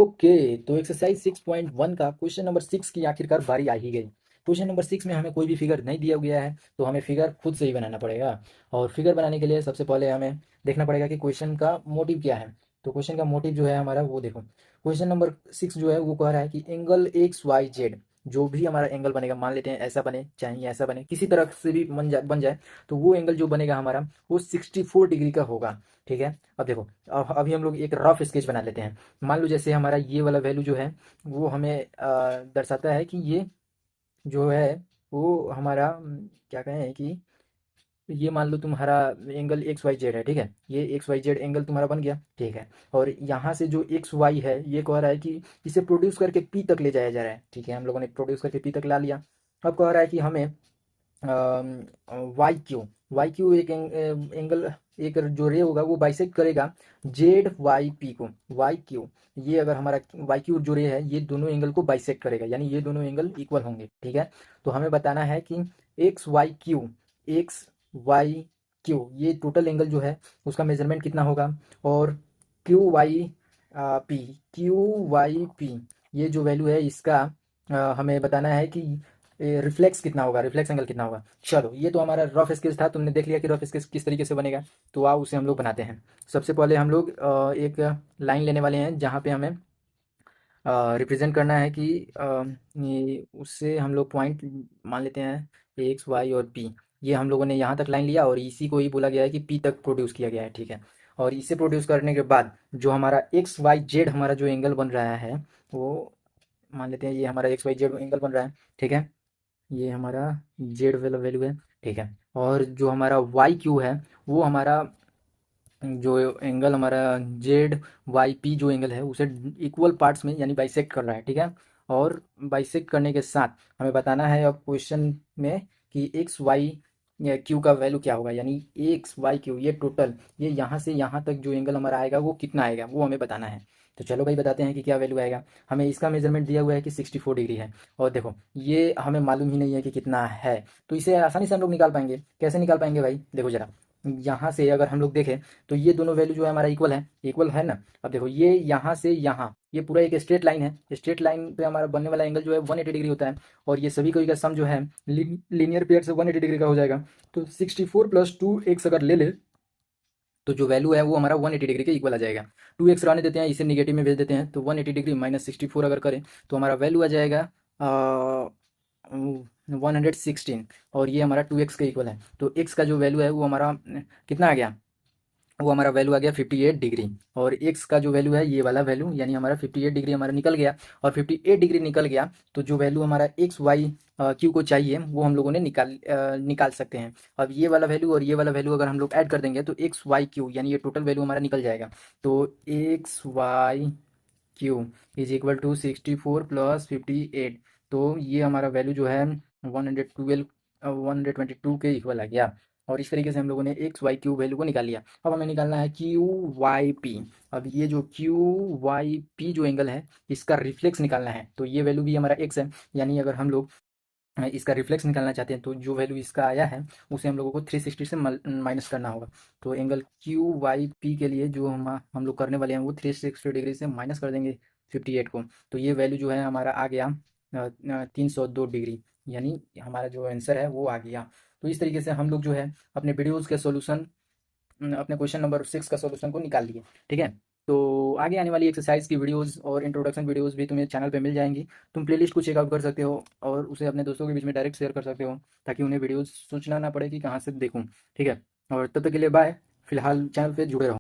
Okay, तो exercise 6.1 का question number 6 की आखिरकार बारी आ ही गई। क्वेश्चन नंबर 6 में हमें कोई भी फिगर नहीं दिया गया है, तो हमें फिगर खुद से ही बनाना पड़ेगा। और फिगर बनाने के लिए सबसे पहले हमें देखना पड़ेगा कि क्वेश्चन का मोटिव क्या है। तो क्वेश्चन का मोटिव जो है हमारा, वो देखो। क्वेश्चन नंबर 6 जो है वो कह रहा है कि एंगल एक्स वाई जेड, जो भी हमारा एंगल बनेगा, मान लेते हैं ऐसा बने चाहे ऐसा बने, किसी तरह से भी बन जाए, तो वो एंगल जो बनेगा हमारा वो 64 डिग्री का होगा। ठीक है, अब देखो, अभी हम लोग एक रफ स्केच बना लेते हैं। मान लो जैसे हमारा ये वाला वैल्यू जो है वो हमें दर्शाता है कि ये जो है वो हमारा क्या कहें कि ये मान लो तुम्हारा एंगल एक्स वाई जेड है। ठीक है, ये एक्स वाई जेड एंगल तुम्हारा बन गया। ठीक है, और यहाँ से जो एक्स वाई है ये कह रहा है कि इसे प्रोड्यूस करके पी तक ले जाया जा रहा है। ठीक है, हम लोगों ने प्रोड्यूस करके पी तक ला लिया। अब कह रहा है कि हमें वाई क्यू एक एंगल, एक जो रे होगा वो बाइसेक्ट करेगा जेड वाई पी को। वाई क्यू, ये अगर हमारा वाई क्यू जो रे है ये दोनों एंगल को बाइसेक्ट करेगा, यानी ये दोनों एंगल इक्वल होंगे। ठीक है, तो हमें बताना है कि एक्स वाई क्यू ये टोटल एंगल जो है उसका मेजरमेंट कितना होगा, और क्यू वाई पी ये जो वैल्यू है इसका हमें बताना है कि रिफ्लेक्स कितना होगा, रिफ्लेक्स एंगल कितना होगा। चलो, ये तो हमारा रफ स्केच था, तुमने देख लिया कि रफ स्केच किस तरीके से बनेगा। तो आओ उसे हम लोग बनाते हैं। सबसे पहले हम लोग एक लाइन लेने वाले हैं जहाँ पे हमें रिप्रेजेंट करना है कि ये उससे हम लोग पॉइंट मान लेते हैं एक्स वाई और पी। ये हम लोगों ने यहाँ तक लाइन लिया और इसी को ही बोला गया है कि पी तक प्रोड्यूस किया गया है। ठीक है, और इसे प्रोड्यूस करने के बाद जो हमारा एक्स वाई जेड हमारा जो एंगल बन रहा है वो मान लेते हैं ये हमारा एक्स वाई जेड एंगल बन रहा है। ठीक है, ये हमारा जेड वाला वैल्यू है। ठीक है, और जो हमारा वाई क्यू है वो हमारा जो एंगल हमारा जेड वाई पी जो एंगल है उसे इक्वल पार्ट्स में यानी बाइसेक्ट कर रहा है। ठीक है, और बाइसेक्ट करने के साथ हमें बताना है अब क्वेश्चन में कि एक्स वाई क्यू का वैल्यू क्या होगा, यानी एक्स वाई क्यू ये टोटल, ये यहाँ से यहाँ तक जो एंगल हमारा आएगा वो कितना आएगा वो हमें बताना है। तो चलो भाई बताते हैं कि क्या वैल्यू आएगा। हमें इसका मेजरमेंट दिया हुआ है कि 64 डिग्री है, और देखो ये हमें मालूम ही नहीं है कि कितना है, तो इसे आसानी से हम लोग निकाल पाएंगे। कैसे निकाल पाएंगे भाई, देखो जरा, यहाँ से अगर हम लोग देखें तो ये दोनों वैल्यू जो है हमारा इक्वल है ना। अब देखो ये यहाँ से यहाँ ये पूरा एक स्ट्रेट लाइन है, स्ट्रेट लाइन पे हमारा बनने वाला एंगल जो है 180 डिग्री होता है, और ये सभी कोई का सम जो है लीनियर पेयर से 180 डिग्री का हो जाएगा। तो 64 प्लस 2x अगर ले ले तो जो वैल्यू है वो हमारा 180 डिग्री के इक्वल आ जाएगा। 2x रहने देते हैं, इसे निगेटिव में भेज देते हैं, तो 180 डिग्री माइनस 64 अगर करें तो हमारा वैल्यू आ जाएगा 116, और ये हमारा 2x के इक्वल है। तो x का जो वैल्यू है वो हमारा कितना आ गया, वो हमारा वैल्यू आ गया 58 डिग्री। और एक्स का जो वैल्यू है ये वाला वैल्यू यानी हमारा 58 डिग्री हमारा निकल गया। और 58 डिग्री निकल गया तो जो वैल्यू हमारा एक्स वाई क्यू को चाहिए वो हम लोगों ने निकाल सकते हैं। अब ये वाला वैल्यू और ये वाला वैल्यू अगर हम लोग ऐड कर देंगे तो एक्स वाई क्यू यानी ये टोटल वैल्यू हमारा निकल जाएगा। तो X Y Q is equal to 64 plus 58, तो ये हमारा वैल्यू जो है 122 के इक्वल आ गया। और इस तरीके से हम लोगों ने एक्स वाई क्यू वैल्यू को निकाल लिया। अब हमें निकालना है क्यू वाई पी। अब ये जो क्यू वाई पी जो एंगल है इसका रिफ्लेक्स निकालना है, तो ये वैल्यू भी हमारा एक्स है, यानी अगर हम लोग इसका रिफ्लेक्स निकालना चाहते हैं तो जो वैल्यू इसका आया है उसे हम लोगों को 360 से माइनस करना होगा। तो एंगल क्यू वाई पी के लिए जो हम लोग करने वाले हैं वो 360 डिग्री से माइनस कर देंगे 58 को। तो ये वैल्यू जो है हमारा आ गया 302 डिग्री, यानी हमारा जो आंसर है वो आ गया। तो इस तरीके से हम लोग जो है अपने वीडियोज़ के सॉल्यूशन, अपने क्वेश्चन नंबर 6 का सॉल्यूशन को निकाल लिए। ठीक है, तो आगे आने वाली एक्सरसाइज की वीडियोस और इंट्रोडक्शन वीडियोस भी तुम्हें चैनल पे मिल जाएंगी। तुम प्लेलिस्ट को चेकआउट कर सकते हो और उसे अपने दोस्तों के बीच में डायरेक्ट शेयर कर सकते हो, ताकि उन्हें वीडियोस सोचना ना पड़े कि कहाँ से देखूँ। ठीक है, और तब तक के लिए बाय। फिलहाल चैनल पे जुड़े रहो।